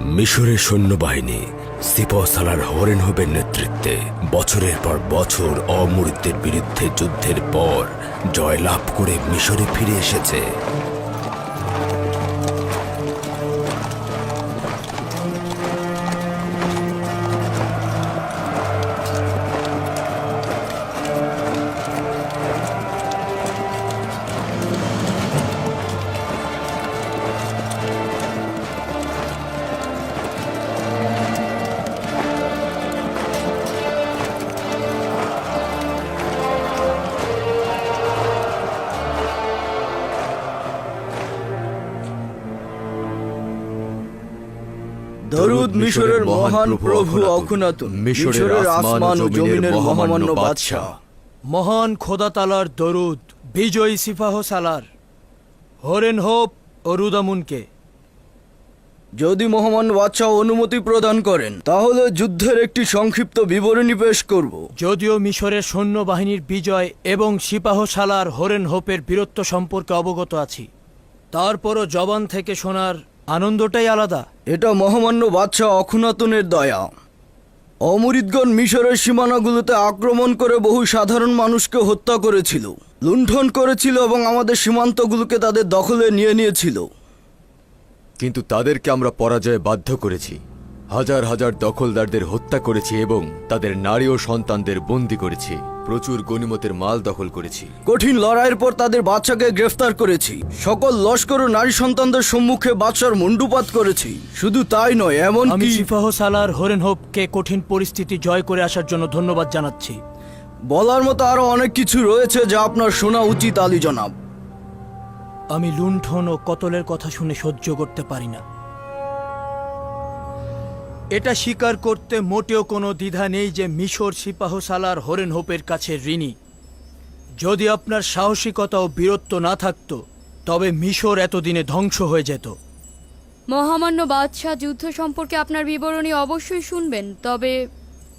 মিশরের সৈন্যবাহিনী সিপাহ সালার হরেনহোপের নেতৃত্বে বছরের পর বছর অমুরিদদের বিরুদ্ধে যুদ্ধের পর জয়লাভ করে মিশরে ফিরে এসেছে। দরুদ মিশরের মহান প্রভু অখুনাতুন, মিশরের আসমান ও জমিনের মহামান্য বাদশাহ। মহান খোদা তালার দরুদ বিজয়ী সিপাহ সালার, হরেনহোপ ও রুদামুনকে। যদি মহামান্য বাদশাহ অনুমতি প্রদান করেন তাহলে যুদ্ধের একটি সংক্ষিপ্ত বিবরণী পেশ করব। যদিও মিশরের সৈন্যবাহিনীর বিজয় এবং সিপাহ সালার হরেনহোপের বীরত্ব সম্পর্কে অবগত আছি, তারপরও জবান থেকে শোনার আনন্দটাই আলাদা। এটা মহামান্য বাদশাহ অখুনাতুনের দয়া। অমরিদগণ মিশরের সীমানাগুলোতে আক্রমণ করে বহু সাধারণ মানুষকে হত্যা করেছিল, লুণ্ঠন করেছিল এবং আমাদের সীমান্তগুলোকে তাদের দখলে নিয়ে নিয়েছিল। কিন্তু তাদেরকে আমরা পরাজয়ে বাধ্য করেছি, হাজার হাজার দখলদারদের হত্যা করেছি এবং তাদের নারী ও সন্তানদের বন্দী করেছি, প্রচুর গনিমতের মাল দখল করেছি। কঠিন লড়াইয়ের পর তাদের বাদশাকে গ্রেফতার করেছি, সকল লস্কর ও নারী সন্তানদের সম্মুখে বাদশার মুন্ডুপাত করেছি। শুধু তাই নয়, আমি এমনকি সিপাহ সালার হরেনহোপকে কঠিন পরিস্থিতি জয় করে আসার জন্য ধন্যবাদ জানাচ্ছি। বলার মতো আরো অনেক কিছু রয়েছে যা আপনার শোনা উচিত আলী জনাব। আমি লুণ্ঠন ও কতলের কথা শুনে সহ্য করতে পারি না। এটা স্বীকার করতে মোটেও কোনো দ্বিধা নেই যে মিশর সিপাহ সালার হরেনহোপের কাছে ঋণী। যদি আপনার সাহসিকতা ও বীরত্ব না থাকতো তবে মিশর এতদিনে ধ্বংস হয়ে যেত। মহামান্য বাদশাহ, যুদ্ধ সম্পর্কে আপনার বিবরণী অবশ্যই শুনবেন, তবে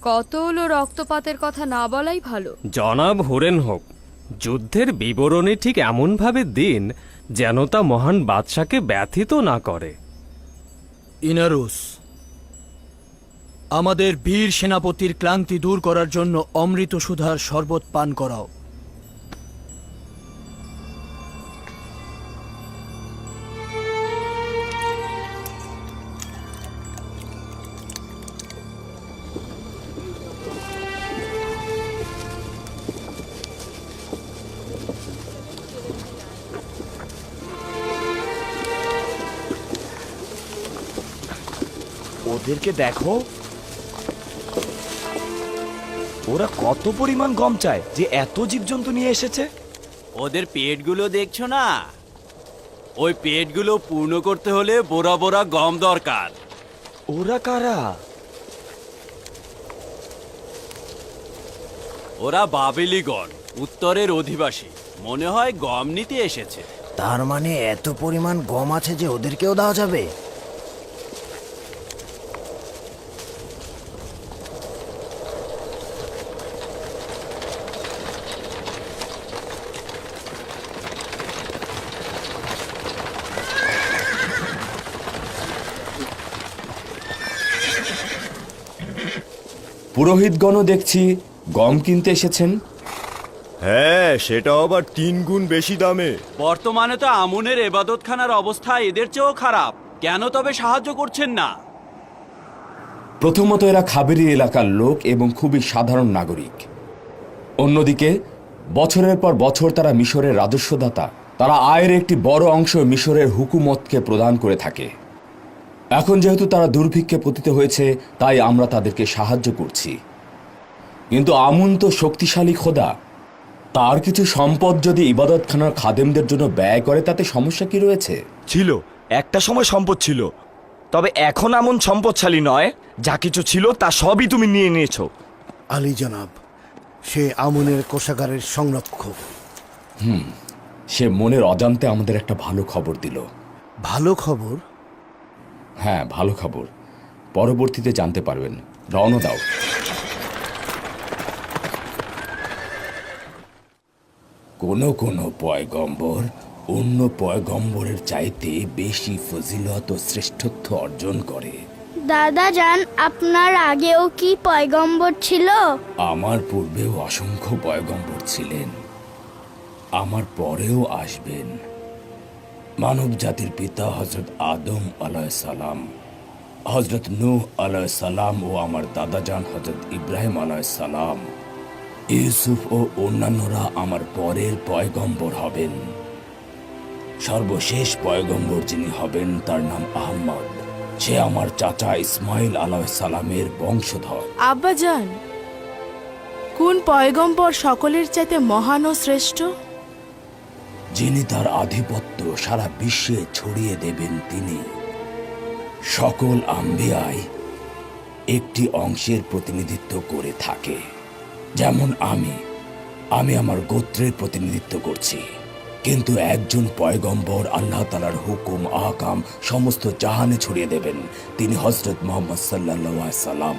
কতল ও রক্তপাতের কথা না বলাই ভালো। জনাব হরেনহোপ, যুদ্ধের বিবরণী ঠিক এমনভাবে দিন যেন তা মহান বাদশাকে ব্যথিত না করে। ইনারুস, আমাদের বীর সেনাপতির ক্লান্তি দূর করার জন্য অমৃত সুধার শরবত পান করাও। ওদেরকে দেখো, ওরা কত পরিমাণ গম চায় যে এত জীবজন্তু নিয়ে এসেছে। ওদের পেটগুলো দেখছো না? ওই পেটগুলো পূর্ণ করতে হলে বোরা বোরা গম দরকার। ওরা কারা? ওরা বাবেলিগণ, উত্তরের অধিবাসী। মনে হয় গম নিতে এসেছে। তার মানে এত পরিমাণ গম আছে যে ওদেরকেও দেওয়া যাবে? পুরোহিতগণও দেখছি গম কিনতে এসেছেন। হ্যাঁ, সেটা আবার 3 গুণ বেশি দামে। বর্তমানে তো আমুনের এবাদতখানার অবস্থা এদের চেয়েও খারাপ। কেন তবে সাহায্য করছেন না? প্রথমত এরা খাবেরি এলাকার লোক এবং খুবই সাধারণ নাগরিক। অন্যদিকে বছরের পর বছর তারা মিশরের রাজস্বদাতা। তারা আয়ের একটি বড় অংশ মিশরের হুকুমতকে প্রদান করে থাকে। এখন যেহেতু তারা দুর্ভিক্ষে পতিত হয়েছে, তাই আমরা তাদেরকে সাহায্য করছি। কিন্তু আমুন তো শক্তিশালী খোদা, তার কিছু সম্পদ যদি ইবাদতখানার খাদেমদের জন্য ব্যয় করে তাতে সমস্যা কি রয়েছে? ছিল, একটা সময় সম্পদ ছিল, তবে এখন এমন সম্পদশালী নয়। যা কিছু ছিল তা সবই তুমি নিয়ে নিয়েছো। আলী জনাব, সে আমুনের কোষাগারের সংরক্ষক। সে মনের অজান্তে আমাদের একটা ভালো খবর দিল। ভালো খবর? হ্যাঁ, ভালো খবর। পরবর্তীতে জানতে পারবেন। রওনা দাও। কোন কোন পয়গম্বর অন্য পয়গম্বরের চাইতে বেশি ফজিলত ও শ্রেষ্ঠত্ব অর্জন করে। দাদা যান, আপনার আগেও কি পয়গম্বর ছিল? আমার পূর্বেও অসংখ্য পয়গম্বর ছিলেন, আমার পরেও আসবেন। মানব জাতির পিতা হজরত আদম আলাইহিস সালাম, হজরত নূহ আলাইহিস সালাম ও আমার দাদাজান হজরত ইব্রাহিম আলাইহিস সালাম, ইউসুফ ও অন্যান্যরা আমার পরের পয়গম্বর হবেন। সর্বশেষ পয়গম্বর যিনি হবেন তার নাম আহমদ। সে আমার চাচা ইসমাইল আলাইহিস সালামের বংশধর। আব্বাজান, কোন পয়গম্বর সকলের চাইতে মহান ও শ্রেষ্ঠ? যিনি তার আধিপত্য সারা বিশ্বে ছড়িয়ে দেবেন তিনি। সকল আম্বিয়ায় একটি অংশের প্রতিনিধিত্ব করে থাকে। যেমন আমি আমার গোত্রের প্রতিনিধিত্ব করছি, কিন্তু একজন পয়গম্বর আল্লাহ তাআলার হুকুম আহকাম সমস্ত জাহানে ছড়িয়ে দেবেন। তিনি হযরত মুহাম্মদ সাল্লাল্লাহু আলাইহি সাল্লাম।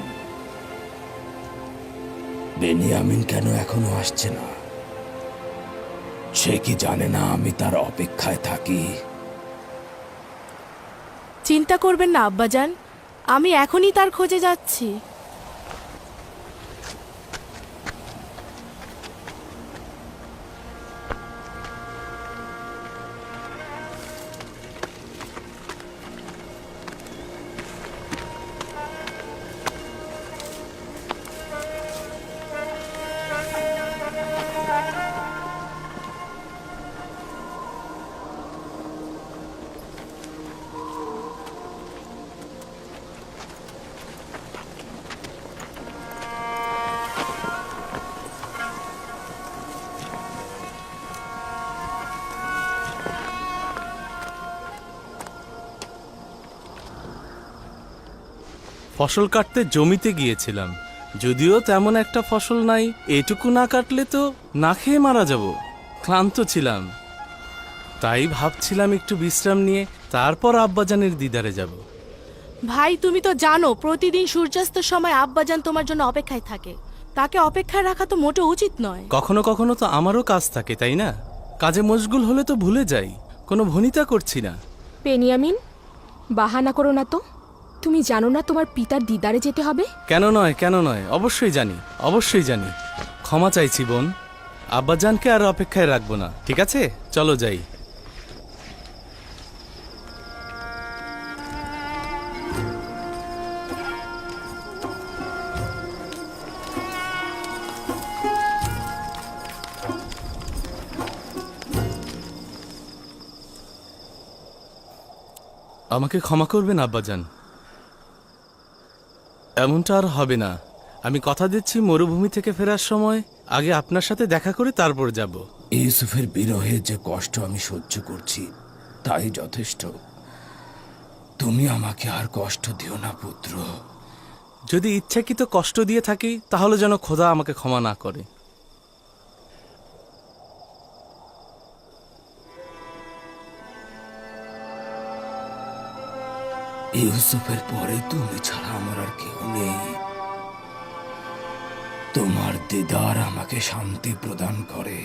বেনিয়ামিন কেন এখনো আসছে না? সে কি জানে না আমি তার অপেক্ষায় থাকি? চিন্তা করবেন না আব্বাজান, আমি এখনই তার খোঁজে যাচ্ছি। ফসল কাটতে জমিতে গিয়েছিলাম, যদিও তেমন একটা ফসল নাই। এটুকু না কাটলে তো না খেয়ে মারা যাব। ক্লান্ত ছিলাম, তাই ভাবছিলাম একটু বিশ্রাম নিয়ে তারপর আব্বাজানের দিদারে যাব। ভাই, তুমি তো জানো প্রতিদিন সূর্যাস্তের সময় আব্বাজান তোমার জন্য অপেক্ষায় থাকে। তাকে অপেক্ষায় রাখা তো মোটেও উচিত নয়। কখনো কখনো তো আমারও কাজ থাকে, তাই না? কাজে মশগুল হলে তো ভুলে যাই। কোনো ভনিতা করছি না। বেনিয়ামিন, বাহানা করো না তো। তুমি জানো না তোমার পিতার দিদারে যেতে হবে? কেন নয়, কেন নয়, অবশ্যই জানি, অবশ্যই জানি। ক্ষমা চাইছি বোন, আব্বাজানকে আর অপেক্ষায় রাখবো না। ঠিক আছে, চলো যাই। আমাকে ক্ষমা করবেন আব্বাজান, এমনটা আর হবে না। আমি কথা দিচ্ছি মরুভূমি থেকে ফেরার সময় আগে আপনার সাথে দেখা করে তারপর যাব। ইউসুফের বিরহে যে কষ্ট আমি সহ্য করছি তাই যথেষ্ট। তুমি আমাকে আর কষ্ট দিও না পুত্র। যদি ইচ্ছাকৃত কষ্ট দিয়ে থাকি তাহলে যেন খোদা আমাকে ক্ষমা না করে। ইউসুফের পরে তুমি ছাড়া আমার আর কেউ নেই। তোমার দিদার আমাকে শান্তি প্রদান করে।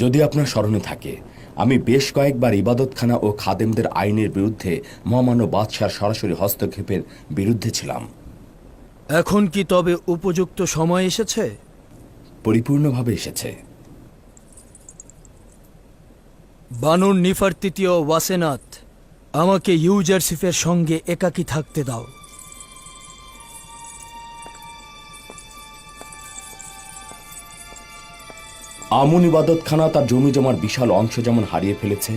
যদি আপনার স্মরণে থাকে, আমি বেশ কয়েকবার ইবাদতখানা ও খাদেমদের আইনের বিরুদ্ধে মহামান্য বাদশার সরাসরি হস্তক্ষেপের বিরুদ্ধে ছিলাম। এখন কি তবে উপযুক্ত সময় এসেছে? পরিপূর্ণভাবে এসেছে। বানুর নিফারতিতীয় ওয়াসেনাত, আমাকে ইউজারসিফের সঙ্গে একাকী থাকতে দাও। আমুন ইবাদতখানা তার জমি জমার বিশাল অংশ যেমন হারিয়ে ফেলেছে,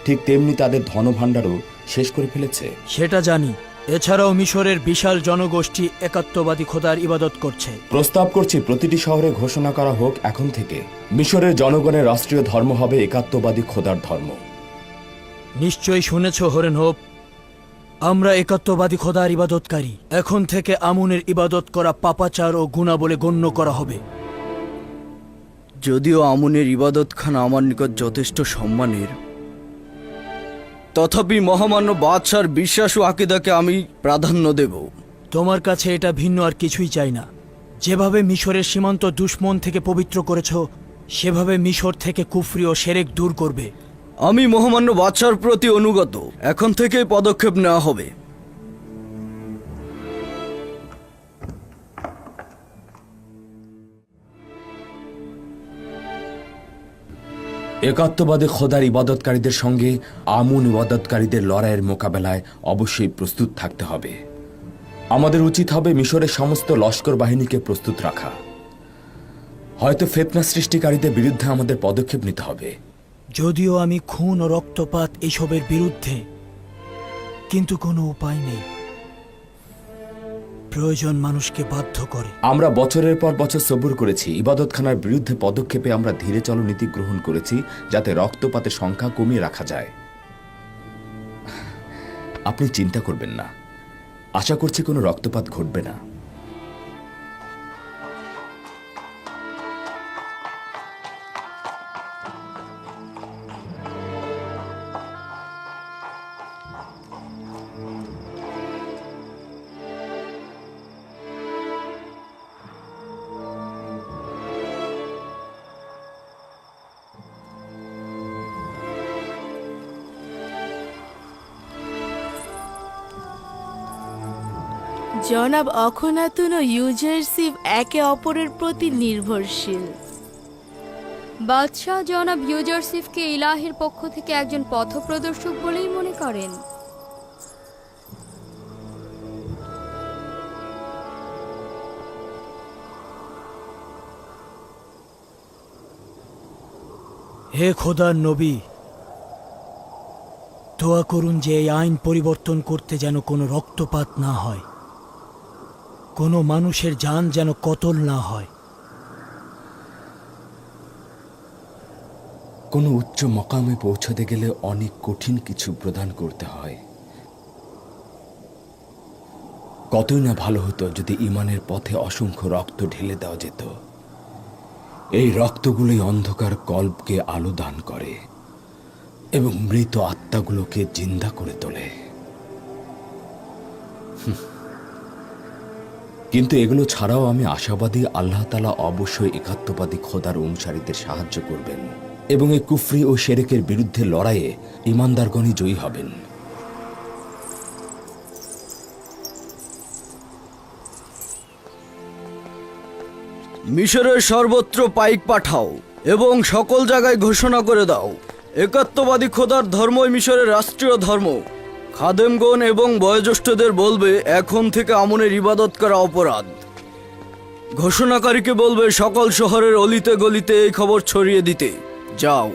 ঠিক তেমনি তাদের ধনভাণ্ডারও শেষ করে ফেলেছে। সেটা জানি। এছাড়াও মিশরের বিশাল জনগোষ্ঠী একাত্মবাদী খোদার ইবাদত করছে। প্রস্তাব করছি প্রতিটি শহরে ঘোষণা করা হোক এখন থেকে মিশরের জনগণের রাষ্ট্রীয় ধর্ম হবে একাত্মবাদী খোদার ধর্ম। নিশ্চয়ই শুনেছ হরেন হোপ, আমরা একাত্মবাদী খোদার ইবাদতকারী। এখন থেকে আমুনের ইবাদত করা পাপাচার ও গুনাহ বলে গণ্য করা হবে। যদিও আমুনের ইবাদতখানা আমার নিকট যথেষ্ট সম্মানের, তথাপি মহামান্য বাদশার বিশ্বাস ও আকিদাকে আমি প্রাধান্য দেব। তোমার কাছে এটা ভিন্ন আর কিছুই চাই না। যেভাবে মিশরের সীমান্ত দুশ্মন থেকে পবিত্র করেছ, সেভাবে মিশর থেকে কুফরি ও শিরক দূর করবে। আমি মহামান্য বাদশার প্রতি অনুগত। এখন থেকেই পদক্ষেপ নেওয়া হবে। একাত্মবাদী খোদার ইবাদতকারীদের সঙ্গে আমুন ইবাদতকারীদের লড়াইয়ের মোকাবেলায় অবশ্যই প্রস্তুত থাকতে হবে। আমাদের উচিত হবে মিশরের সমস্ত লস্কর বাহিনীকে প্রস্তুত রাখা। হয়তো ফিতনা সৃষ্টিকারীদের বিরুদ্ধে আমাদের পদক্ষেপ নিতে হবে। যদিও আমি খুন ও রক্তপাত এসবের বিরুদ্ধে, কিন্তু কোনো উপায় নেই। প্রয়োজন মানুষকে বাধ্য করে। আমরা বছরের পর বছর সবুর করেছি। ইবাদতখানার বিরুদ্ধে পদক্ষেপে আমরা ধীরে চলো নীতি গ্রহণ করেছি, যাতে রক্তপাতের সংখ্যা কমিয়ে রাখা যায়। আপনি চিন্তা করবেন না, আশা করছি কোনো রক্তপাত ঘটবে না। জনাব অখনাতুন ও ইউজারসিফ একে অপরের প্রতি নির্ভরশীল। বাদশাহ জনাব ইউজারসিফকে ইলাহের পক্ষ থেকে একজন পথপ্রদর্শক বলেই মনে করেন। হে খোদার নবী, দোয়া করুন যে এই আইন পরিবর্তন করতে যেন কোনো রক্তপাত না হয়, কোনো মানুষের জান যেন কতল না হয়। কোনো উচ্চ মকামে পৌঁছতে গেলে অনেক কঠিন কিছু প্রদান করতে হয়। কতই না ভালো হতো যদি ইমানের পথে অসংখ্য রক্ত ঢেলে দেওয়া যেত। এই রক্তগুলোই অন্ধকার কল্পকে আলো দান করে এবং মৃত আত্মাগুলোকে জিন্দা করে তোলে। কিন্তু এগুলো ছাড়াও আমি আশাবাদী আল্লাহ তাআলা অবশ্যই একাত্মবাদী খোদার অনুসারীদের সাহায্য করবেন এবং এই কুফরি ও শিরকের বিরুদ্ধে লড়াইয়ে ঈমানদারগণই জয়ী হবেন। মিশরের সর্বত্র পাইক পাঠাও এবং সকল জায়গায় ঘোষণা করে দাও, একাত্মবাদী খোদার ধর্মই মিশরের রাষ্ট্রীয় ধর্ম। খাদেমগণ এবং বয়োজ্যেষ্ঠদের বলবে এখন থেকে আমুনের ইবাদত করা অপরাধ। ঘোষণাকারীকে বলবে সকল শহরের অলিতে গলিতে এই খবর ছড়িয়ে দিতে। যাও।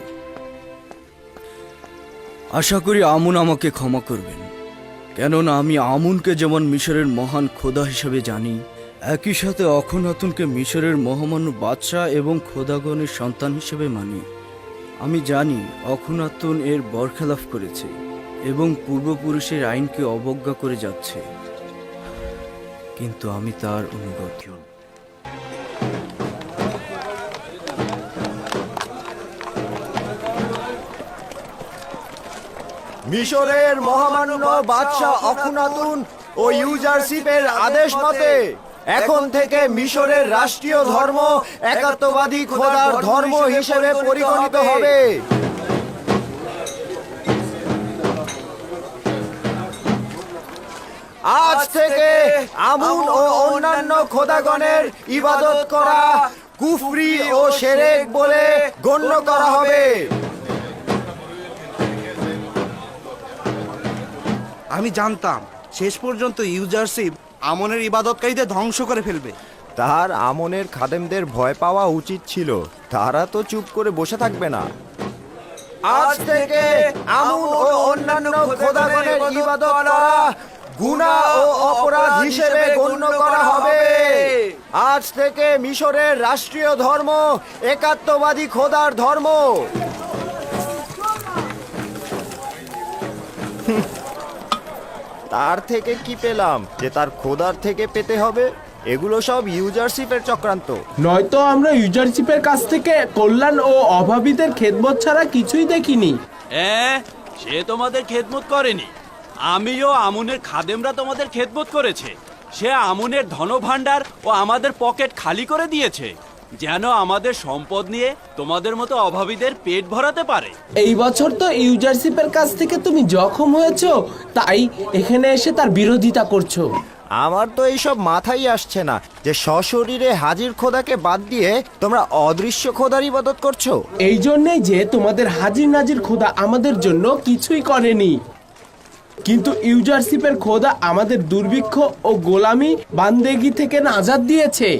আশা করি আমুন আমাকে ক্ষমা করবেন, কেননা আমি আমুনকে যেমন মিশরের মহান খোদা হিসেবে জানি, একই সাথে অখনাতুনকে মিশরের মহামান্য বাদশাহ এবং খোদাগণের সন্তান হিসেবে মানি। আমি জানি অখনাতুন এর বরখেলাফ করেছে এবং পূর্বপুরুষের আইনকে অবজ্ঞা করে যাচ্ছে, কিন্তু আমি তার অনুগত। মিশরের মহামান্য বাদশাহ অখনাতুন ও ইউজারসিফের আদেশ মতে এখন থেকে মিশরের রাষ্ট্রীয় ধর্ম একাত্মবাদী খোদার ধর্ম হিসেবে পরিগণিত হবে। আজ থেকে আমুন ও অন্যান্য খোদাগণের ইবাদত করা কুফরি ও শিরক বলে গণ্য করা হবে। আমি জানতাম শেষ পর্যন্ত ইউজারশিপ আমনের ইবাদতকারীদের ধ্বংস করে ফেলবে। তার আমনের খাদেমদের ভয় পাওয়া উচিত ছিল, তারা তো চুপ করে বসে থাকবে না। আজ থেকে আমন ও অন্যান্য খোদাগণের ইবাদত করা গুনাহ ও অপরাধ হিসেবে গণ্য করা হবে। আজ থেকে মিশরের রাষ্ট্রীয় ধর্ম একাত্মবাদী খোদার ধর্ম। তার থেকে কি পেলাম যে তার খোদার থেকে পেতে হবে? এগুলো সব ইউজারশিপের চক্রান্ত। নয়তো আমরা ইউজারশিপের কাছ থেকে কল্যাণ ও অভাবীদের খেদমত ছাড়া কিছুই দেখিনি। সে তোমাদের খেদমত করেনি, আমিও আমুনের খাদেমরা তোমাদের খেদমত করেছে। সে আমুনের ধনভাণ্ডার ও আমাদের পকেট খালি করে দিয়েছে, যেন আমাদের সম্পদ নিয়ে তোমাদের মতো অভাবীদের পেট ভরাতে পারে। এই বছর তো ইউজারশিপের কাছ থেকে তুমি জখম হয়েছো, তাই এখানে এসে তার বিরোধিতা করছো। আমার তো এইসব মাথায় আসছে না যে সশরীরে হাজির খোদাকে বাদ দিয়ে তোমরা অদৃশ্য খোদার ইবাদত করছো। এই জন্যই যে তোমাদের হাজির নাজির খোদা আমাদের জন্য কিছুই করেনি, কিন্তু ইউজারশিপের খোদা আমাদের দুর্ভিক্ষ ও গোলামি বান্দেগি থেকে নাজাত দিয়েছে।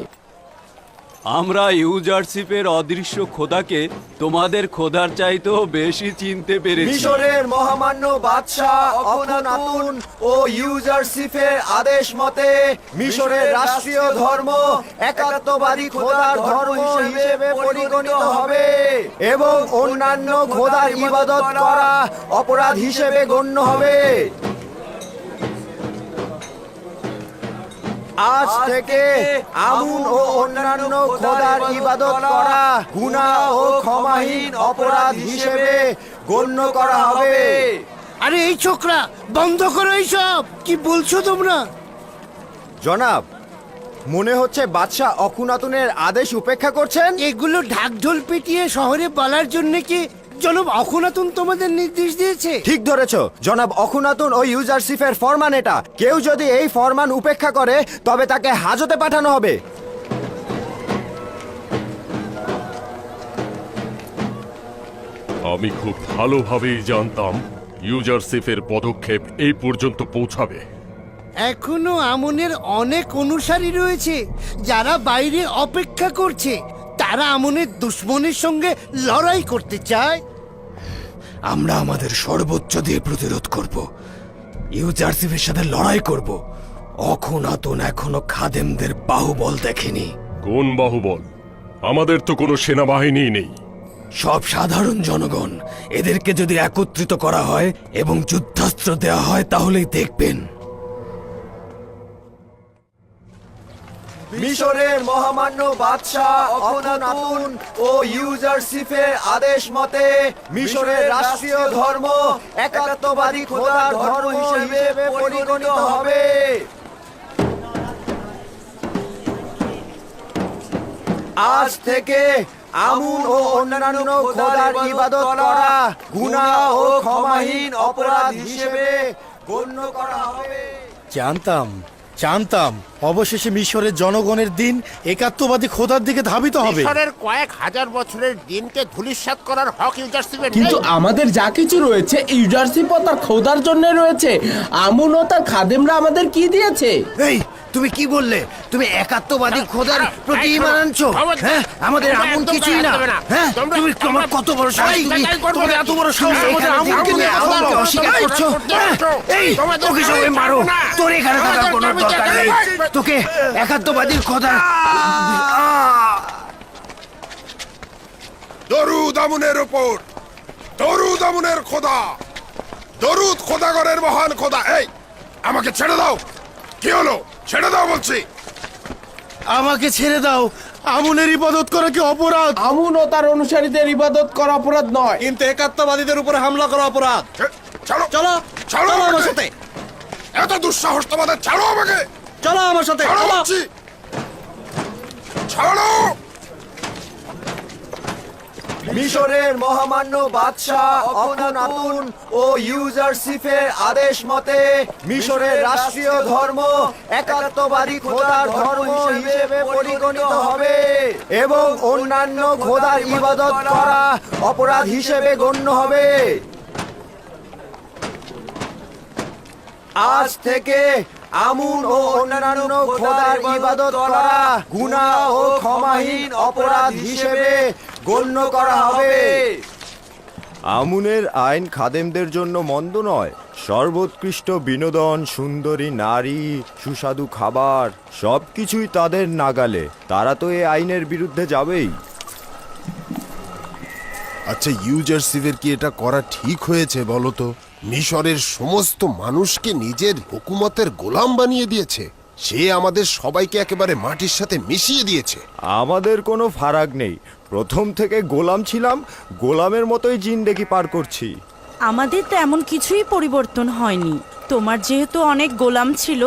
আমরা ইউজারশিপের অদৃশ্য খোদাকে তোমাদের খোদার চাইতেও বেশি চিনতে পেরেছি। মিশরের মহামান্য বাদশাহ অখনাতুন ও ইউজারশিপের আদেশ মতে মিশরের রাষ্ট্রীয় ধর্ম একাত্মবাদী খোদার ধর্ম হিসেবে পরিগণিত হবে এবং অন্যান্য খোদার ইবাদত করা অপরাধ হিসেবে গণ্য হবে। আজ থেকে আমুন ও অন্যান্য খোদার ইবাদত করা গুনাহ ও ক্ষমাহীন অপরাধ হিসেবে গণ্য করা হবে। আরে এই ছোকরা, বন্ধ করো এইসব। কি বলছো তোমরা? জনাব, মনে হচ্ছে বাদশাহ অখুনাতুনের আদেশ উপেক্ষা করছেন। এগুলো ঢাকঢোল পিটিয়ে শহরে বলার জন্য কি জনাব অখুনাতুন তোমাদের নির্দেশ দিয়েছে? ঠিক ধরেছ জনাব, অখুনাতুন ও ইউজারশিপের ফরমান এটা। কেউ যদি এই ফরমান উপেক্ষা করে তবে তাকে হাজতে পাঠানো হবে। আমি খুব ভালোভাবেই জানতাম ইউজারশিপের পদক্ষেপ এই পর্যন্ত পৌঁছাবে। এখনো আমনের অনেক অনুসারী রয়েছে যারা বাইরে অপেক্ষা করছে। তারা আমনের দুশ্মনের সঙ্গে লড়াই করতে চায়। আমরা আমাদের সর্বোচ্চ দিয়ে প্রতিরোধ করব, ইউজারশিপের সাথে লড়াই করব। অখুনাতুন এখনো খাদেমদের বাহুবল দেখেনি। কোন বাহুবল? আমাদের তো কোনো সেনাবাহিনী নেই। সব সাধারণ জনগণ, এদেরকে যদি একত্রিত করা হয় এবং যুদ্ধাস্ত্র দেওয়া হয় তাহলেই দেখবেন। মিশরের মহামান্য বাদশাহ অখনাতুন ও ইউজারশিপের আদেশ মতে মিশরের রাষ্ট্রীয় ধর্ম একাত্মবাদী খোদার ধর্ম হিসেবে পরিগণিত হবে। আজ থেকে আমুন ও অন্যান্য খোদার ইবাদত করা গুনাহ ও ক্ষমাহীন অপরাধ হিসেবে গণ্য করা হবে। জানতাম অবশেষে মিশরের জনগণের দিন একাত্মবাদী খোদার দিকে ধাবিত হবে। মিশরের কয়েক হাজার বছরের দিনকে ধূলিসাৎ করার হক ইউজারশিপের নেই। কিন্তু আমাদের যা কিছু রয়েছে ইউজারশিপ ও তার খোদার জন্য রয়েছে। আমুন ও তার খাদেমরা আমাদের কি দিয়েছে? এই তুমি কি বললে? তুমি একাত্মবাদী খোদার প্রতি ঈমান আনছো? হ্যাঁ, আমাদের আমন কিছুই না। হ্যাঁ, তুমি তোমার কত বড় সাহস, তুমি তোমার এত বড় সাহস আমাদের আমনকে নিয়ে আল্লাহকে অস্বীকার করছো? এই তোকে সবাই মারো, তোর এখানে থাকার কোনো দরকার নেই। তোকে একাত্মবাদী খোদার দরুদ আমুনের উপর, দরুদ আমুনের খোদা, দরুদ খোদাগণের মহান খোদা। এই আমাকে ছেড়ে দাও। কি হলো? ছেড়ে দাও বলছি। আমাকে ছেড়ে দাও। আমনের ইবাদত করা কি অপরাধ? আমুন ও তার অনুসারীদের ইবাদত করা অপরাধ নয়, কিন্তু একাত্মবাদীদের উপরে হামলা করা অপরাধ। চলো চলো ছাড়ো আমার আমাকে। সাথে। এত দুঃসাহস তোমাদের! ছাড়ো আমাকে, চলো আমার সাথে। ছাড়ো বলছি, ছাড়ো। মিশরের মহামান্য বাদশাহ অখনাতুন ও ইউজারশিপের আদেশ মতে মিশরের রাষ্ট্রীয় ধর্ম একাত্মবাদী খোদার ধর্ম হিসেবে পরিগণিত হবে এবং অন্যান্য খোদার ইবাদত করা অপরাধ হিসেবে গণ্য হবে। আজ থেকে আমুন ও অন্যান্য খোদার ইবাদত করা গুনাহ ও ক্ষমাহীন অপরাধ হিসেবে গণ্য করা হবে। আমুনের আইন খাদেমদের জন্য মন্দ নয়। সর্বোৎকৃষ্ট বিনোদন, সুন্দরী নারী, সুস্বাদু খাবার সবকিছুই তাদের নাগালে। তারা তো এই আইনের বিরুদ্ধে যাবেই। আচ্ছা, ইউজারশিপের কি এটা করা ঠিক হয়েছে বলো তো? মিশরের সমস্ত মানুষকে নিজের হুকুমতের গোলাম বানিয়ে দিয়েছে। সে আমাদের সবাইকে একেবারে মাটির সাথে মিশিয়ে দিয়েছে। আমাদের কোনো ফারাক নেই। প্রথম থেকে গোলাম ছিলাম, গোলামের মতোই জিন্দেগি পার করছি। আমাদের তো এমন কিছুই পরিবর্তন হয়নি। তোমার যেহেতু অনেক গোলাম ছিল,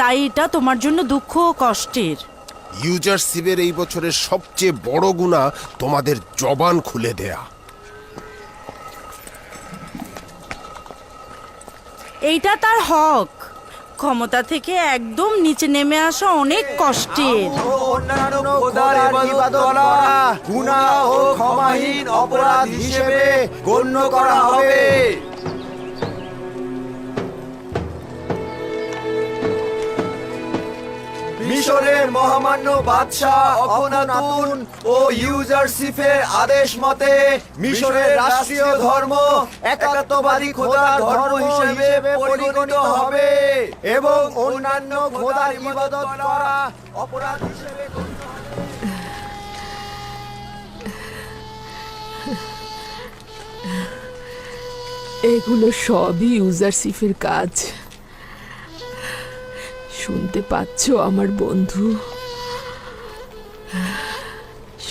তাই এটা তোমার জন্য দুঃখ ও কষ্টের। ইউজারশিপের এই বছরের সবচেয়ে বড় গুনাহ তোমাদের জবান খুলে দেয়া। এইটা তার হক। ক্ষমতা থেকে একদম নিচে নেমে আসা অনেক কষ্টের। অন্যান্য খোদার ইবাদত করা গুনাহ ও ক্ষমাহীন অপরাধ হিসেবে গণ্য করা হবে। মিশরের মহামান্য বাদশাহ অখনাতুন ও ইউজারশিপের আদেশ মতে মিশরের রাষ্ট্রীয় ধর্ম একাত্মবাদী খোদার ধর্ম হিসেবে পরিগণিত হবে এবং অন্যান্য খোদার ইবাদত করা অপরাধ হিসেবে গণ্য হবে। এগুলো সবই ইউজারশিপের কাজ। শুনতে পাচ্ছ আমার বন্ধু?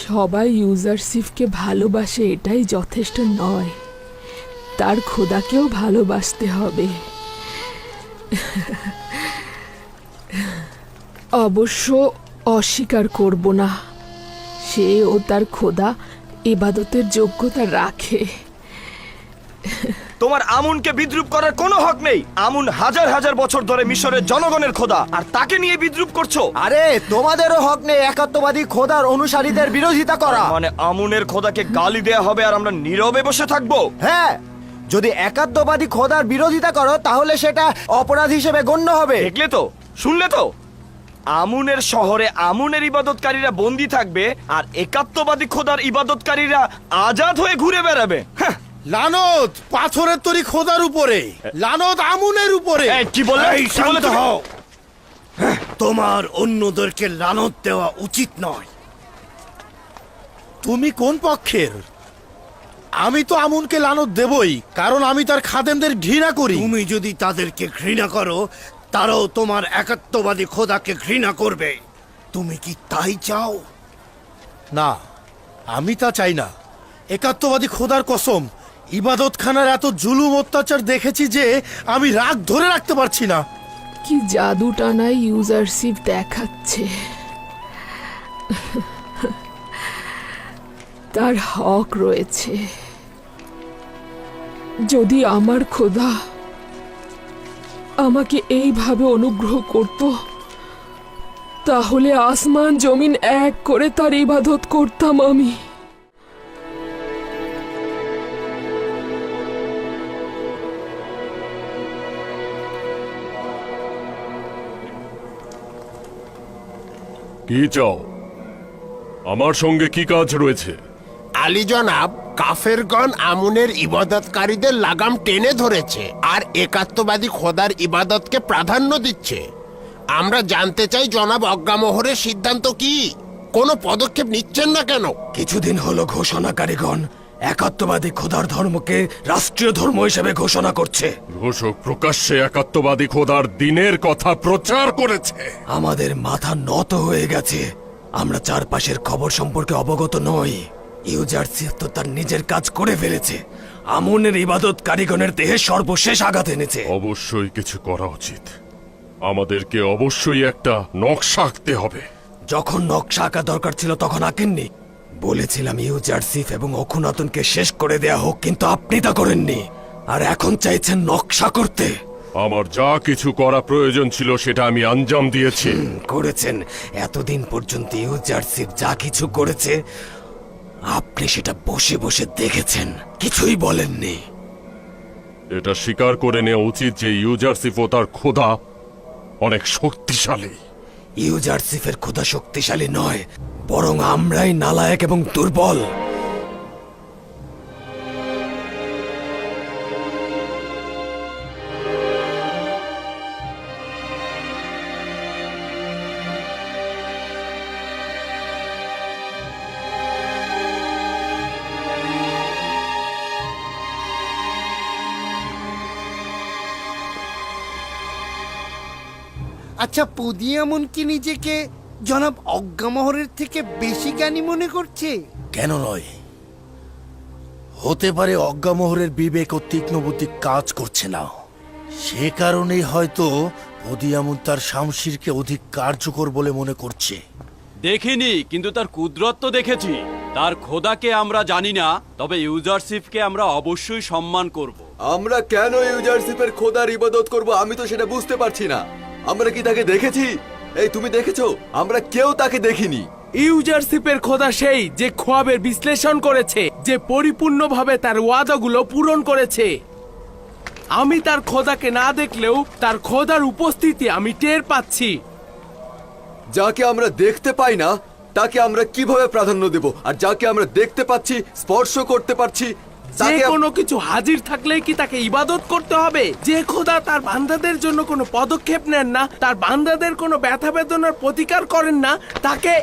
সবাই ইউজারশিপকে ভালোবাসে, এটাই যথেষ্ট নয়, তার খোদাকেও ভালোবাসতে হবে। অবশ্য অস্বীকার করব না, সে ও তার খোদা ইবাদতের যোগ্যতা রাখে। তোমার আমুনকে বিদ্রুপ করার কোনো হক নেই। আমুন হাজার হাজার বছর ধরে মিশরের জনগণের খোদা, আর তাকে নিয়ে বিদ্রুপ করছো। আরে তোমাদেরও হক নেই একাত্মবাদী খোদার অনুসারীদের বিরোধিতা করা। মানে আমুনের খোদাকে গালি দেয়া হবে আর আমরা নীরবে বসে থাকবো? হ্যাঁ, যদি একাত্মবাদী খোদার বিরোধিতা করো তাহলে সেটা অপরাধ হিসেবে গণ্য হবে। দেখলে তো, শুনলে তো? আমুনের শহরে আমুনের ইবাদতকারীরা বন্দী থাকবে আর একাত্মবাদী খোদার ইবাদতকারীরা আজাদ হয়ে ঘুরে বেড়াবে। লানত পাথরের তৈরি খোদার উপরে, লানত আমুনের উপরে। কি বলে? শান্ত হও। তোমার অন্যদেরকে লানত দেওয়া উচিত নয়। তুমি কোন পক্ষের? আমি তো আমুনকে লানত দেবই, কারণ আমি তার খাদেমদের ঘৃণা করি। তুমি যদি তাদেরকে ঘৃণা করো, তারাও তোমার একাত্মবাদী খোদাকে ঘৃণা করবে। তুমি কি তাই চাও? না, আমি তা চাই না। একাত্মবাদী খোদার কসম, ইবাদতখানার এত জুলুম অত্যাচার দেখেছি যে আমি রাগ ধরে রাখতে পারছি না। কি জাদু টানা ইউজারশিপ দেখাচ্ছে। তার হক রয়েছে। যদি আমার খোদা আমাকে এইভাবে অনুগ্রহ করত, তাহলে আসমান জমিন এক করে তার ইবাদত করতাম আমি। কি চাও? আমার সঙ্গে কি কাজ রয়েছে? আলী জনাব, কাফেরগণ আমুনের ইবাদতকারীদের লাগাম টেনে ধরেছে আর একাত্মবাদী খোদার ইবাদতকে প্রাধান্য দিচ্ছে। আমরা জানতে চাই জনাব অজ্ঞামোহরের সিদ্ধান্ত কি? কোনো পদক্ষেপ নিচ্ছেন না কেন? কিছুদিন হলো ঘোষণাকারীগণ একাত্মবাদী খোদার ধর্মকে রাষ্ট্রীয় ধর্ম হিসেবে ঘোষণা করছে। ঘোষক প্রকাশ্যে একাত্মবাদী খোদার দিনের কথা প্রচার করেছে। আমাদের মাথা নত হয়ে গেছে। আমরা চারপাশের খবর সম্পর্কে অবগত নই। ইউজারশিপ তো তার নিজের কাজ করে ফেলেছে। আমুনের ইবাদত কারিগণের দেহে সর্বশেষ আঘাত এনেছে। অবশ্যই কিছু করা উচিত। আমাদেরকে অবশ্যই একটা নকশা আঁকতে হবে। যখন নকশা আঁকা দরকার ছিল তখন আঁকেননি। বলেছিলাম ইউজারসিফ এবং অখুনাতুনকে শেষ করে দেয়া হোক, কিন্তু আপনি তা করেননি, আর এখন চাইছেন নকশা করতে। আমার যা কিছু করা প্রয়োজন ছিল সেটা আমি আঞ্জাম দিয়েছি। করেছেন। এতদিন পর্যন্ত ইউজারসিফ যা কিছু করেছে আপনি সেটা বসে বসে দেখেছেন, কিছুই বলেননি। এটা স্বীকার করে নেওয়া উচিত যে ইউজারসিফ ও তার খোদা অনেক শক্তিশালী। ইউজারসিফের খোদা শক্তিশালী নয়, বরং আমরাই নালায়েক এবং দুর্বল। আচ্ছা, পুদিয়ামন কি নিজেকে জনাব অজ্ঞামোহরের থেকে বেশি জ্ঞানী মনে করছে? কেন নয়? হতে পারে অজ্ঞামোহরের বিবেক ও তীক্ষ্ণ বুদ্ধি কাজ করছে না, সে কারণেই হয়তো পদিয়ামুন তার শামশিরকে অধিক কার্যকর বলে মনে করছে। দেখিনি, কিন্তু তার কুদরত তো দেখেছি। তার খোদাকে আমরা জানি না, তবে ইউজারসিফকে আমরা অবশ্যই সম্মান করব। আমরা কেন ইউজারসিফের খোদার ইবাদত করব আমি তো সেটা বুঝতে পারছি না। আমরা কি তাকে দেখেছি? এই তুমি দেখেছো? আমরা কেউ তাকে দেখিনি। ইউজারসিপের খোদা সেই যে খোয়াবের বিশ্লেষণ করেছে, যে পরিপূর্ণভাবে তার ওয়াদাগুলো পূরণ করেছে। আমি তার খোদাকে না দেখলেও তার খোদার উপস্থিতি আমি টের পাচ্ছি। যাকে আমরা দেখতে পাই না তাকে আমরা কিভাবে প্রাধান্য দেব, আর যাকে আমরা দেখতে পাচ্ছি, স্পর্শ করতে পারছি, যে কোনো কিছু হাজির থাকলেই কি তাকে ইবাদত করতে হবে? যে খোদা তার বান্দাদের জন্য কোনো পদক্ষেপ নেন না, তার বান্দাদের কোনো ব্যথা বেদনার প্রতিকার করেন না, তাকে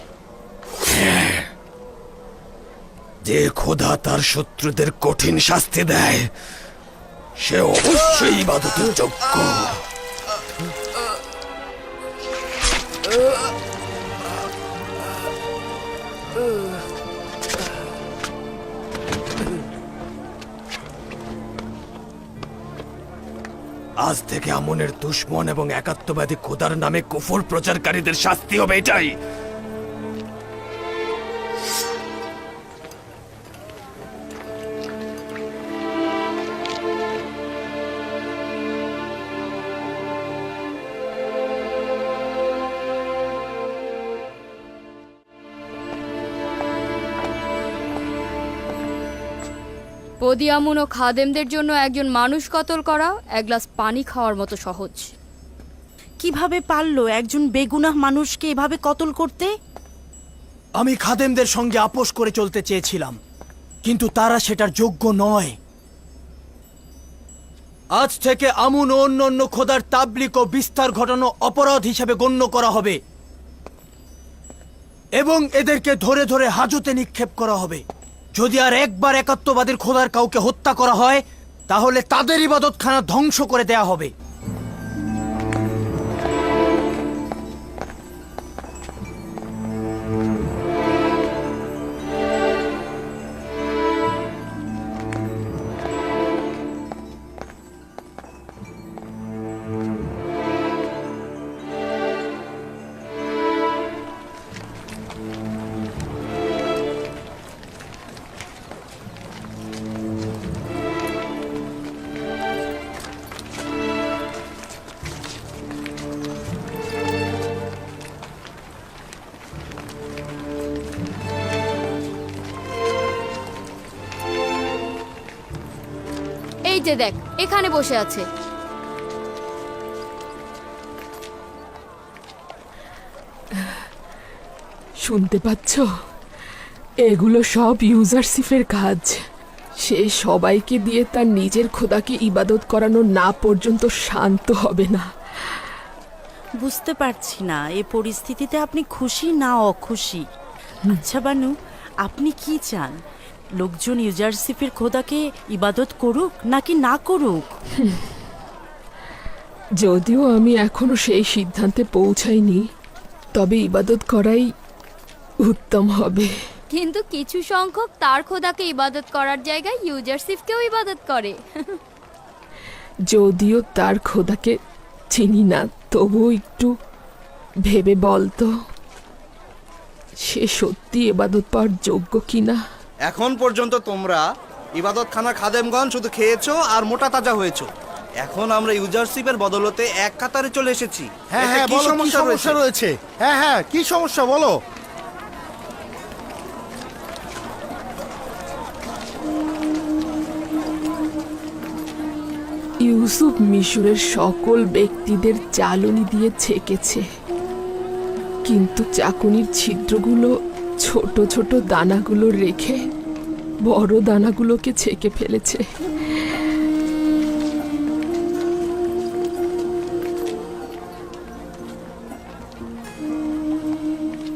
যে খোদা তার শত্রুদের কঠিন শাস্তি দেয়, সে অবশ্যই ইবাদতের যোগ্য। আজ থেকে আমনের দুশমন এবং একাত্মবাদী খোদার নামে কুফর প্রচারকারীদের শাস্তি হবে এটাই। পদিয়ামুন ও খাদেমদের জন্য একজন মানুষ কতল করা এক গ্লাস পানি খাওয়ার মতো সহজ। কিভাবে পারলো একজন বেগুনাহ মানুষকে এভাবে কতল করতে? আমি খাদেমদের সঙ্গে আপোষ করে চলতে চেয়েছিলাম, কিন্তু তারা সেটার যোগ্য নয়। আজ থেকে আমুন ও অন্য অন্য খোদার তাবলিগ ও বিস্তার ঘটানো অপরাধ হিসেবে গণ্য করা হবে এবং এদেরকে ধরে ধরে হাজতে নিক্ষেপ করা হবে। যদি আর একবার একাত্মবাদীর খোদার কাউকে হত্যা করা হয়, তাহলে তাদের ইবাদতখানা ধ্বংস করে দেয়া হবে। এই যে দেখ, এখানে বসে আছে। শুনতে পাচ্ছ? এগুলো সব ইউজারসিফের কাজ। সে সবাইকে দিয়ে তার নিজের খোদাকে ইবাদত করানো না পর্যন্ত শান্ত হবে না। বুঝতে পারছি না, এ পরিস্থিতিতে আপনি খুশি না অখুশি? আচ্ছা বানু, আপনি কি চান? লোকজন ইউজারসিফের খোদাকে ইবাদত করুক নাকি না করুক? যদিও আমি এখনো সেই সিদ্ধান্তে পৌঁছাইনি, তবে ইবাদত করাই উত্তম হবে। কিন্তু কিছু সংখ্যক তার খোদাকে ইবাদত করার জায়গায় ইউজারসিফকেও ইবাদত করে। যদিও তার খোদাকে চিনি না, তবুও একটু ভেবে বলতো। সে সত্যি ইবাদত পাওয়ার যোগ্য কিনা। এখন পর্যন্ত তোমরা ইবাদতখানার খাদেমগণ শুধু খেয়েছো আর মোটা তাজা হয়েছো। এখন আমরা ইউজারশিপের বদলতে এক কাতারে চলে এসেছি। হ্যাঁ হ্যাঁ, কি বলো কি সমস্যা রয়েছে? হ্যাঁ হ্যাঁ, কি সমস্যা বলো। ইউসুফ মিশরের সকল ব্যক্তিদের চালনি দিয়ে ছেকেছে, কিন্তু চাকুনির ছিদ্রগুলো ছোট ছোট দানাগুলো রেখে বড় দানাগুলোকে ছেকে ফেলেছে।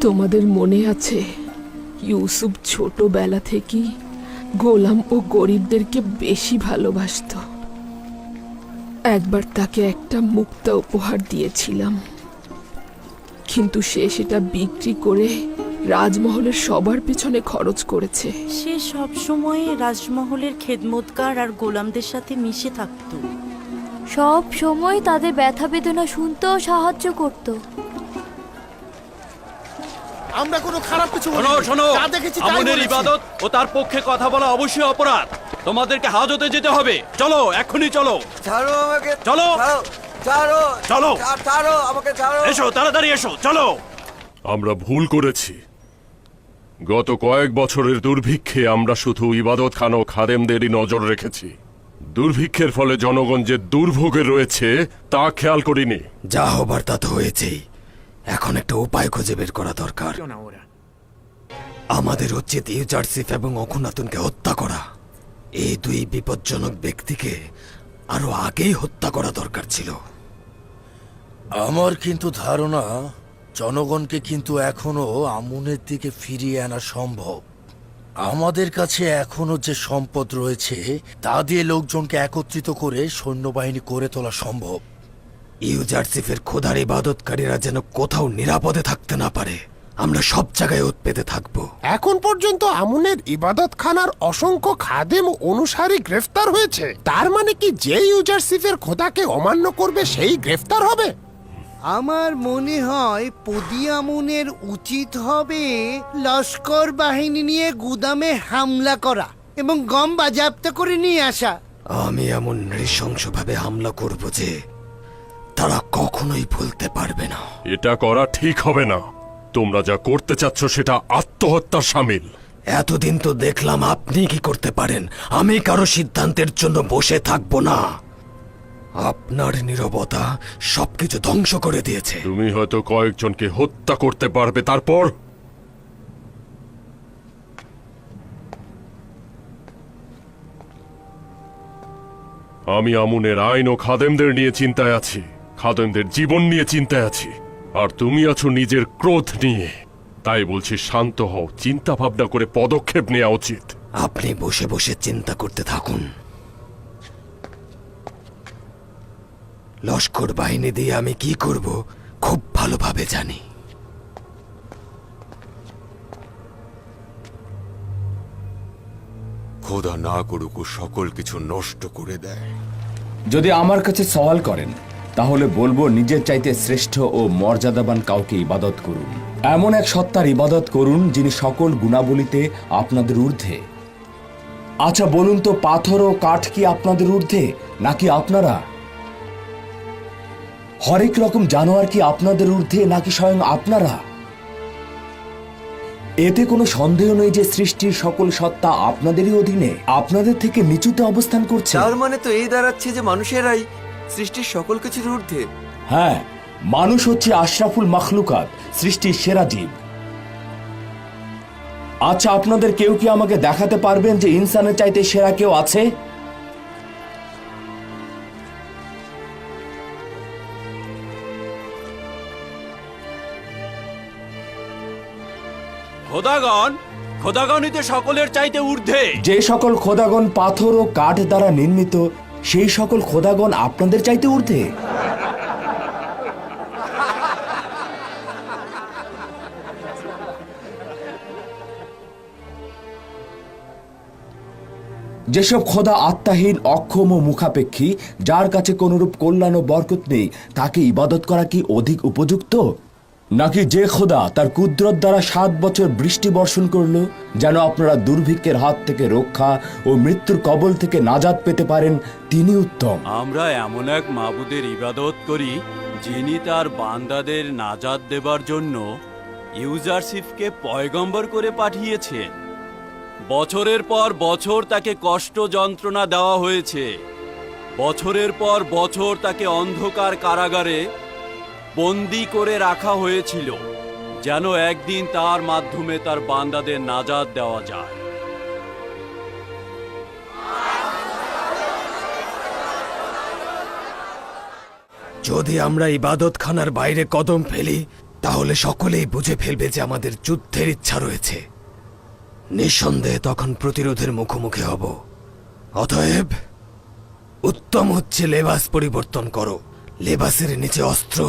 তোমাদের মনে আছে ইউসুফ ছোটবেলা থেকেই গোলাম ও গরিবদেরকে বেশি ভালোবাসতো। একবার তাকে একটা মুক্তা উপহার দিয়েছিলাম, কিন্তু সে সেটা বিক্রি করে রাজমহলের সবার পিছনে খরচ করেছে। সে সব সময় রাজমহলের খেদমতগার আর গোলামদের সাথে মিশে থাকতো। সব সময় তাদের ব্যথা বেদনা শুনতেও সাহায্য করত। আমরা কোনো খারাপ কিছু শোনো শোনো, যা দেখেছি তাই আমুনের বলেছি। ইবাদত ও তার পক্ষে কথা বলা অবশ্যই অপরাধ। তোমাদেরকে হাজতে যেতে হবে। চলো, এক্ষুনি চলো। ছাড়ো আমাকে, চলো ছাড়ো, চলো, ছাড়ো আমাকে, ছাড়ো। এসো তাড়াতাড়ি এসো, চলো। আমরা ভুল করেছি। গত কয়েক বছরের দুর্ভিক্ষে আমরা শুধু ইবাদতখানা ও খাদেমদেরই নজর রেখেছি। দুর্ভিক্ষের ফলে জনগণ যে দুর্ভোগে রয়েছে তা খেয়াল করিনি। যা হবার তা তো হয়েছেই। এখন একটা উপায় খুঁজে বের করা দরকার। আমাদের উচিত ইউজারশিপ এবং অখুনাতুনকে হত্যা করা। এই দুই বিপজ্জনক ব্যক্তিকে আরো আগেই হত্যা করা দরকার ছিল। আমার কিন্তু ধারণা জনগণকে কিন্তু এখনো আমুনের দিকে ফিরিয়ে আনা সম্ভব। আমাদের কাছে এখনো যে সম্পদ রয়েছে তা দিয়ে লোকজনকে একত্রিত করে সৈন্যবাহিনী করে তোলা সম্ভব। ইউজারশিপের খোদার ইবাদতকারীরা যেন কোথাও নিরাপদে থাকতে না পারে। আমরা সব জায়গায় উৎপেতে থাকব। এখন পর্যন্ত আমুনের ইবাদতখানার অসংখ্য খাদেম ও অনুসারী গ্রেফতার হয়েছে। তার মানে কি যে ইউজারশিপের খোদাকে অমান্য করবে সেই গ্রেফতার হবে? আমার মনে হয় পদিয়ামুনের উচিত হবে লস্কর বাহিনী নিয়ে গুদামে হামলা করা এবং গম বাজেয়াপ্ত করে নিয়ে আসা। আমি এমন নৃশংসভাবে হামলা করব যে তারা কখনোই ভুলতে পারবে না। এটা করা ঠিক হবে না। তোমরা যা করতে চাচ্ছ সেটা আত্মহত্যার শামিল। এতদিন তো দেখলাম আপনি কি করতে পারেন। আমি কারো সিদ্ধান্তের জন্য বসে থাকবো না। আপনার নীরবতা সবকিছু ধ্বংস করে দিয়েছে। তুমি হয়তো কয়েকজনকে হত্যা করতে পারবে, তারপর আমি আমুনের আইন ও খাদেমদের নিয়ে চিন্তায় আছি, খাদেমদের জীবন নিয়ে চিন্তায় আছি, আর তুমি আছো নিজের ক্রোধ নিয়ে। তাই বলছি শান্ত হও, চিন্তা ভাবনা করে পদক্ষেপ নেওয়া উচিত। আপনি বসে বসে চিন্তা করতে থাকুন। লস্কর বাহিনী দিয়ে আমি কি করব খুব ভালোভাবে জানি। খোদা না করুক ও সকল কিছু নষ্ট করে দেয়। যদি আমার কাছে সওয়াল করেন তাহলে বলবো নিজের চাইতে শ্রেষ্ঠ ও মর্যাদাবান কাউকে ইবাদত করুন। এমন এক সত্তার ইবাদত করুন যিনি সকল গুণাবলীতে আপনাদের ঊর্ধ্বে। আচ্ছা বলুন তো, পাথর ও কাঠ কি আপনাদের ঊর্ধ্বে নাকি আপনারা? হরেক রকম জানোয়ার কি আপনাদের ঊর্ধ্বে নাকি স্বয়ং আপনারা? এতে কোনো সন্দেহ নেই যে সৃষ্টির সকল সত্তা আপনাদেরই অধীনে, আপনাদের থেকে নিচুতে অবস্থান করছে। তার মানে তো এই দাঁড়াচ্ছে যে মানুষেরাই সৃষ্টির সকল কিছুর ঊর্ধ্বে। হ্যাঁ, মানুষ হচ্ছে আশরাফুল মাখলুকাত, সৃষ্টির সেরা জীব। আচ্ছা, আপনাদের কেউ কি আমাকে দেখাতে পারবেন যে ইনসানের চাইতে সেরা কেউ আছে? খোদাগণই তো সকলের চাইতে ঊর্ধ্বে। যে সকল খোদাগণ পাথর ও কাঠ দ্বারা নির্মিত, সেই সকল খোদাগণ আপনাদের চাইতে ঊর্ধ্বে। যেসব খোদা আত্মাহীন, অক্ষম ও মুখাপেক্ষী, যার কাছে কোনরূপ কল্যাণ ও বরকত নেই, তাকে ইবাদত করা কি অধিক উপযুক্ত? নাকি যে খোদা তার কুদরত দ্বারা 7 বছর বৃষ্টি বর্ষণ করলো যেন আপনারা দুর্ভিক্ষের হাত থেকে রক্ষা ও মৃত্যুর কবল থেকে নাজাত পেতে পারেন, তিনি উত্তম। আমরা এমন এক মাবুদের ইবাদত করি যিনি তার বান্দাদের নাজাত দেবার জন্য ইউজারশিপকে পয়গম্বর করে পাঠিয়েছেন। বছরের পর বছর তাকে কষ্ট যন্ত্রণা দেওয়া হয়েছে, বছরের পর বছর তাকে অন্ধকার কারাগারে বন্দি করে রাখা হয়েছিল যেন একদিন তার মাধ্যমে তার বান্দাদের নাজাত দেওয়া যায়। যদি আমরা ইবাদতখানার বাইরে কদম ফেলি তাহলে সকলেই বুঝে ফেলবে যে আমাদের যুদ্ধের ইচ্ছা রয়েছে। নিঃসন্দেহে তখন প্রতিরোধের মুখোমুখি হব। অতএব উত্তম হচ্ছে লেবাস পরিবর্তন করো। লেবাসের নিচে অস্ত্র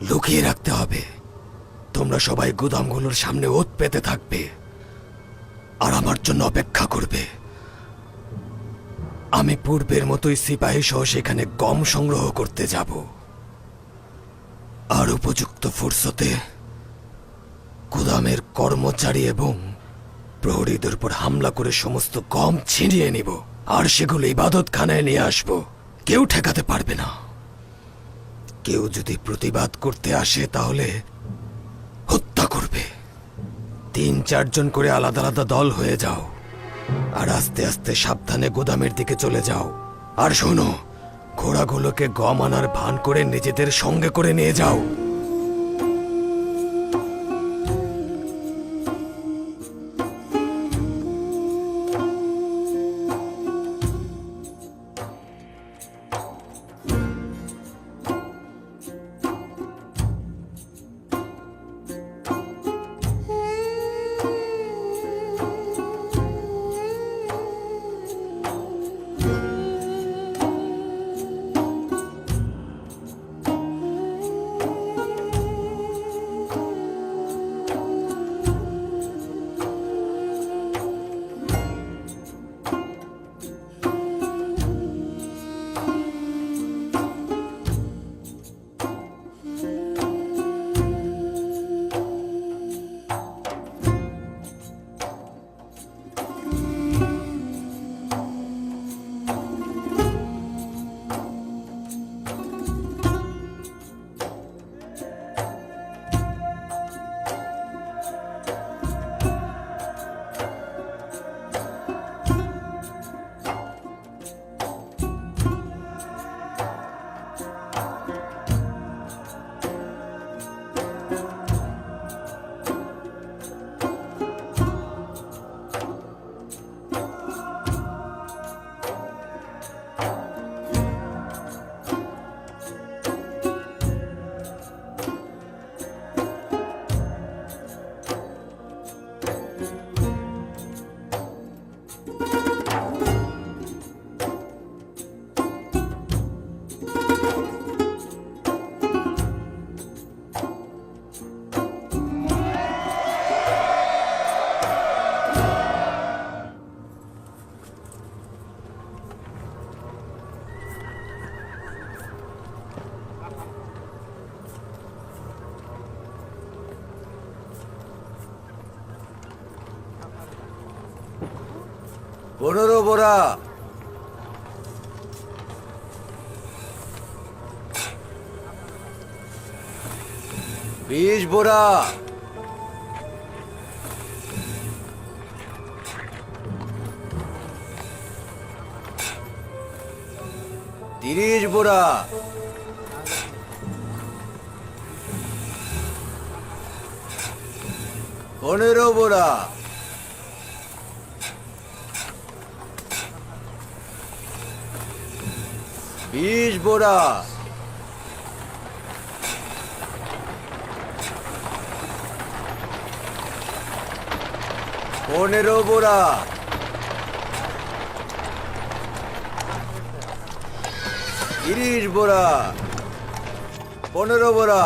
লুকিয়ে রাখতে হবে। তোমরা সবাই গুদামগুলোর সামনে ওত পেতে থাকবে আর আমার জন্য অপেক্ষা করবে। আমি পূর্বের মতোই সিপাহী সহ সেখানে গম সংগ্রহ করতে যাব আর উপযুক্ত ফুরসতে গুদামের কর্মচারী এবং প্রহরীদের উপর হামলা করে সমস্ত গম ছিনিয়ে নিব আর সেগুলো ইবাদতখানায় নিয়ে আসব। কেউ ঠেকাতে পারবে না। কেউ যদি প্রতিবাদ করতে আসে তাহলে হত্যা করবে। 3-4 জন করে আলাদা আলাদা দল হয়ে যাও আর আস্তে আস্তে সাবধানে গোদামের দিকে চলে যাও। আর শোনো, ঘোড়াগুলোকে গম আনার ভান করে নিজেদের সঙ্গে করে নিয়ে যাও। পনেরো বোরা, 20 বোরা, 30 বোরা, 15 বোরা, 20 বোরা, 15 বোরা, 30 বোরা, 15 বোরা।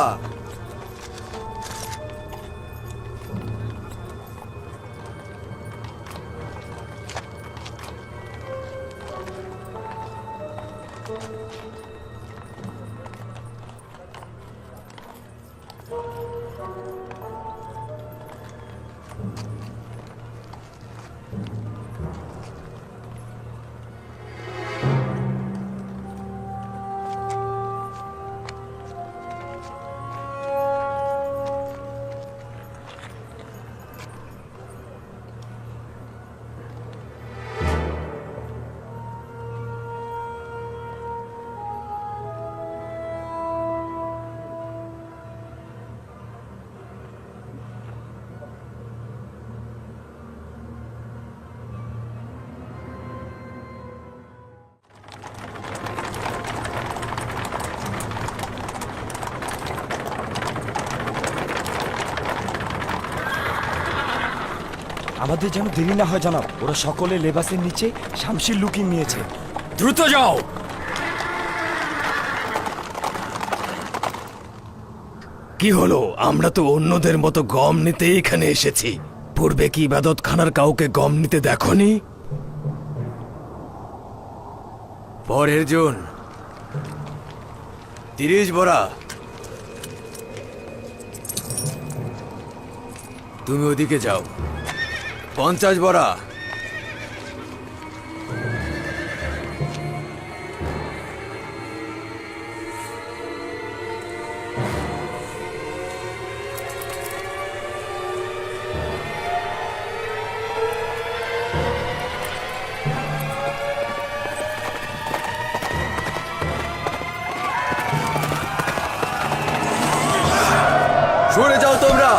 আমাদের যেন দেরি না হয় জনাব, ওরা সকলে লেবাসের নিচে শামশির লুকিং নিয়েছে। দ্রুত যাও। কি হলো? আমরা তো অন্যদের মতো গম নিতে এখানে এসেছি। পূর্বে কি ইবাদত খানার কাউকে গম নিতে দেখনি? পরের জন 30 বড়া। তুমি ওদিকে যাও। 50 বড়া। সরে যাও তোমরা।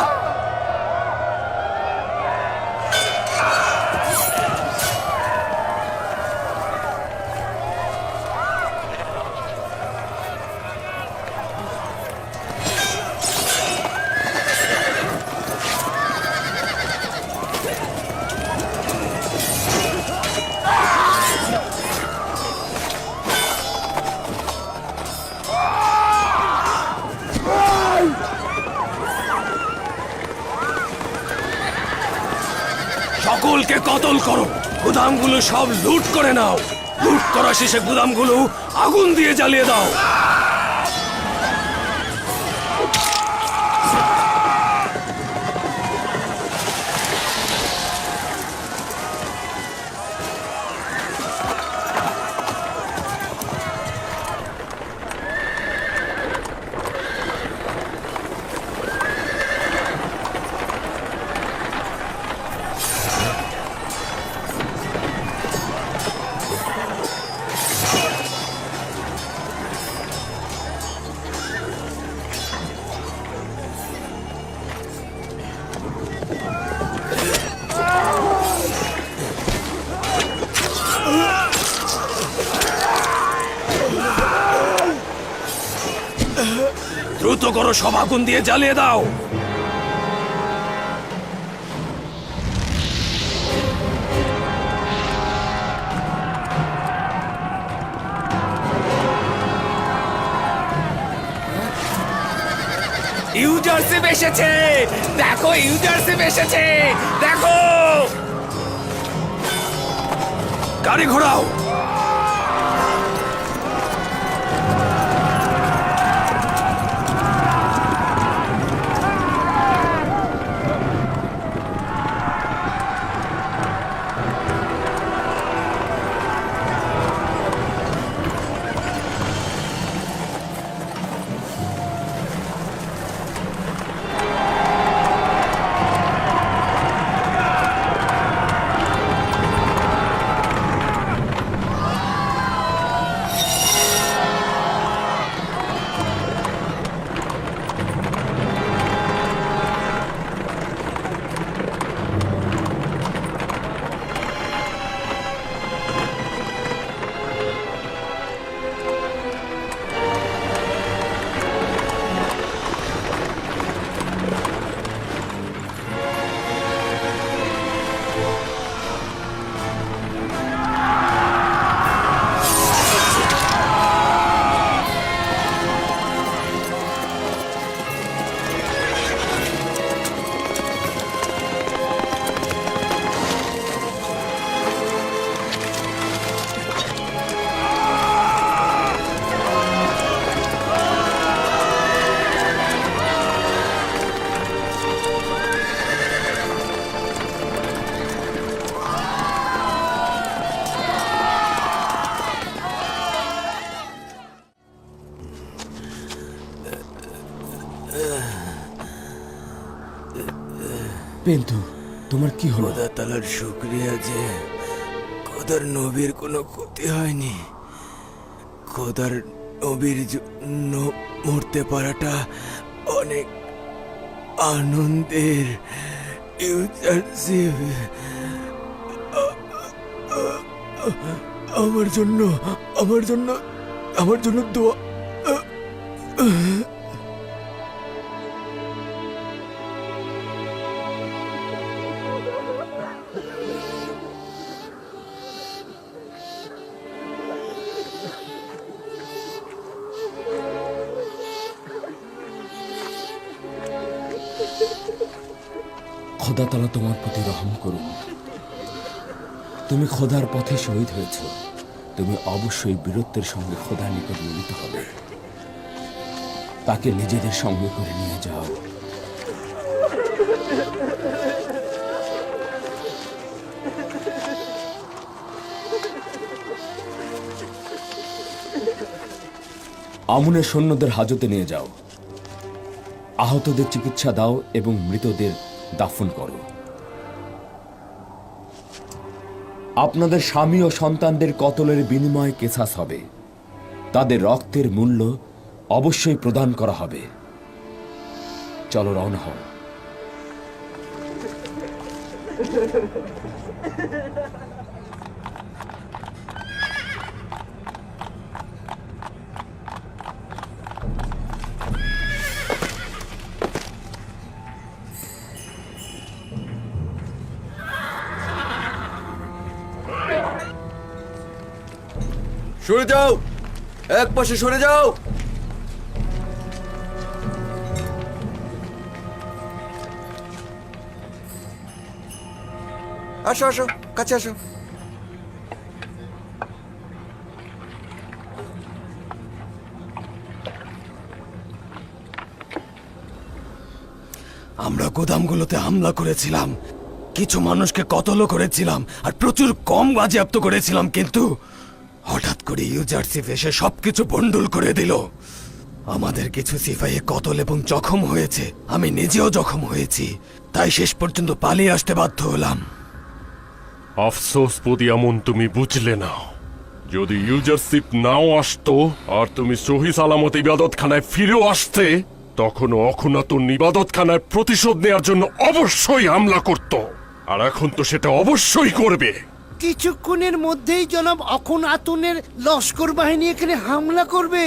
সকলকে কতল করো, গুদামগুলো সব লুট করে নাও। লুট করা শেষে গুদামগুলো আগুন দিয়ে জ্বালিয়ে দাও। দ্রুত করো, সব আগুন দিয়ে জ্বালিয়ে দাও। ইউজারশিপ এসেছে, দেখো ইউজারশিপ এসেছে, দেখো। গাড়ি ঘোরাও। পেন্তু, তোমার কি হলো? খোদা তালার শুক্রিয়া যে খোদার নবীর কোনো ক্ষতি হয়নি। খোদার নবীর জন্য মরতে পারাটা অনেক আনন্দের। ইউজারশিপ আমার জন্য দোয়া। খোদা তাআলা তোমার প্রতি রহম করুন। তুমি খোদার পথে শহীদ হয়েছ। তুমি অবশ্যই বীরত্বের সঙ্গে খোদার নিকট মিলিত হবে। তাকে নিজেদের সঙ্গে করে নিয়ে যাও। আমুনের সৈন্যদের হাজতে নিয়ে যাও। আহতদের চিকিৎসা দাও এবং মৃতদের দাফন করো। আপনাদের স্বামী ও সন্তানদের কতলের বিনিময়ে কেসাস হবে। তাদের রক্তের মূল্য অবশ্যই প্রদান করা হবে। চলো রওনা হও। সরে যাও, এক পাশে সরে যাও। আসো আসো, কাছে আসো। আমরা গোদামগুলোতে হামলা করেছিলাম, কিছু মানুষকে কতলও করেছিলাম আর প্রচুর কম বাজেয়াপ্ত করেছিলাম, কিন্তু হঠাৎ করে ইউজারশিপ এসে সবকিছু বন্ডুল করে দিল। আমাদের কিছু সিপাহী কতল এবং জখম হয়েছে, আমি নিজেও জখম হয়েছি, তাই শেষ পর্যন্ত পালিয়ে আসতে বাধ্য হলাম। আফসোস পদিয়ামন, তুমি বুঝলে না। যদি ইউজারশিপ নাও আসতো আর তুমি সহি সালামত ইবাদতখানায় ফিরেও আসতে, তখনও অখুনাতুন ইবাদতখানায় প্রতিশোধ নেয়ার জন্য অবশ্যই হামলা করত। আর এখন তো সেটা অবশ্যই করবে। কিছুক্ষণের মধ্যেই জনাব অখন আতুনের লস্কর বাহিনী এখানে হামলা করবে।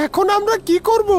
এখন আমরা কি করব?